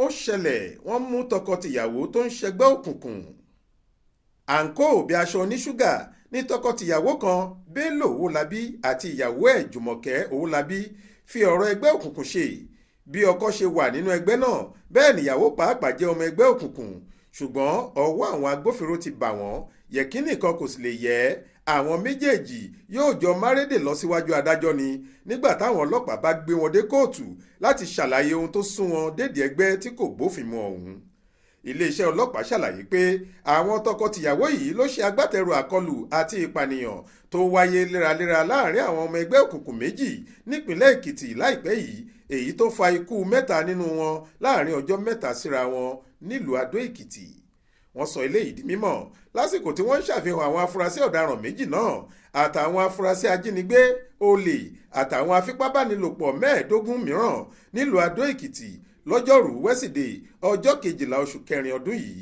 ó ṣẹlẹ̀ wọ́n mú tọkọ-tìyàwó tó ń ṣẹgbẹ́ òkùnkùn. àǹkó bí aṣọ oníṣúgà ní tọkọ-tìyàwó kan Bello Owólabí àti ìyàwó ẹ̀ Jùmọ̀kẹ́ Owólabí fi ọ̀rọ̀ ẹgbẹ́ òkùnkùn ṣe. bí ọkọ ṣe wà nínú ẹgbẹ́ náà bẹ́ẹ̀ níyàwó pàápàá jẹ́ ọmọ ẹgbẹ́ òkùnkùn, ṣùgbọ́n ọwọ́ àwọn agbófinró ti bà wọ́n. yẹ̀kínì kan kò sì lè yẹ àwọn méjèèjì yóò jọ márédè lọ síwájú adájọ́ ni nígbà táwọn ọlọ́pàá bá gbé wọn dé kóòtù láti ṣàlàyé ohun tó sún wọn dédìí ẹgbẹ́ tí kò bófin mu ọ̀hún. iléeṣẹ́ ọlọ́pàá ṣàlàyé pé àwọn tọkọ-tìyàwó yìí ló ṣe agbátẹrù àkọlù àti ìpànìyàn tó wáyé léraléra láàrin àwọn ọmọ ẹgbẹ́ òkùnkùn méjì nípínlẹ̀ Èkìtì láìpẹ́ yìí, èyí tó fa ikú mẹ́ta nínú wọn láàrin ọjọ́ mẹ́ta síra wọn nílùú Adó Èkìtì. wọ́n sọ eléyìí di mímọ̀ lásìkò tí wọ́n ń ṣàfihàn àwọn afurasí ọ̀daràn méjì náà àtàwọn afurasí ajínigbé, olè àtàwọn afipábánilòpọ̀ 15 mìíràn nílùú Adó Èkìtì lọ́jọ́rùú wẹ́sídẹ̀ẹ́ ọjọ́ 12 oṣù kẹrin ọdún yìí.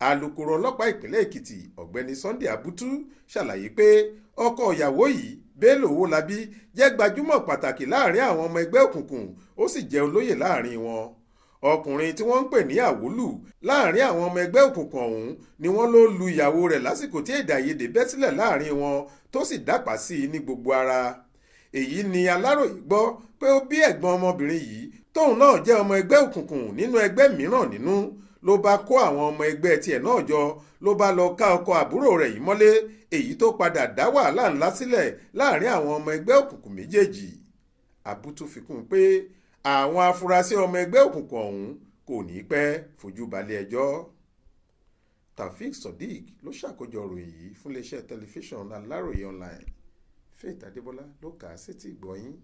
alukoro ọlọ́pàá ìpínlẹ̀ Èkìtì ọ̀gbẹ́ni Sunday Abutu ṣàlàyé pé ọkọ ìyàwó yìí Bello Owólabí jẹ́ gbajúmọ̀ pàtàkì láàrin àwọn ọmọ ẹgbẹ́ òkùnkùn, ó sì jẹ́ olóyè láàrin wọn. ọkùnrin tí wọ́n ń pè ní àwólù láàrin àwọn ọmọ ẹgbẹ́ òkùnkùn ọ̀hún ni wọ́n ló lu ìyàwó rẹ̀ lásìkò tí èdè àìyedè bẹ́ sílẹ̀ láàrin wọn tó sì dápà sí i ní gbogbo ara. èyí ni Aláròyé gbọ́ pé ó bí ẹ̀gbọ́n ọmọbìnrin yìí tóun náà jẹ́ ọmọ ẹgbẹ́ òkùnkùn nínú ẹgbẹ́ mìíràn nínú ló bá kó àwọn ọmọ ẹgbẹ́ tiẹ̀ náà jọ ló bá lọ ká ọkọ àbúrò rẹ̀ yìí mọ́lé, èyí tó padà dá wàhálà ńlá sílẹ̀ láàrin àwọn ọmọ ẹgbẹ́ òkùnkùn méjèèjì. Abutu fi kún un pé àwọn afurasí ọmọ ẹgbẹ́ òkùnkùn ọ̀hún kò ní pẹ́ fojú balẹ̀ ẹjọ́. Taofeek Sodiq ló ṣàkójọ ìròyìn yìí fún iléeṣẹ́ tẹlifíṣàn Aláròyé online. Faith Adébọ́lá ló kà á sétí ìgbọ́ yín.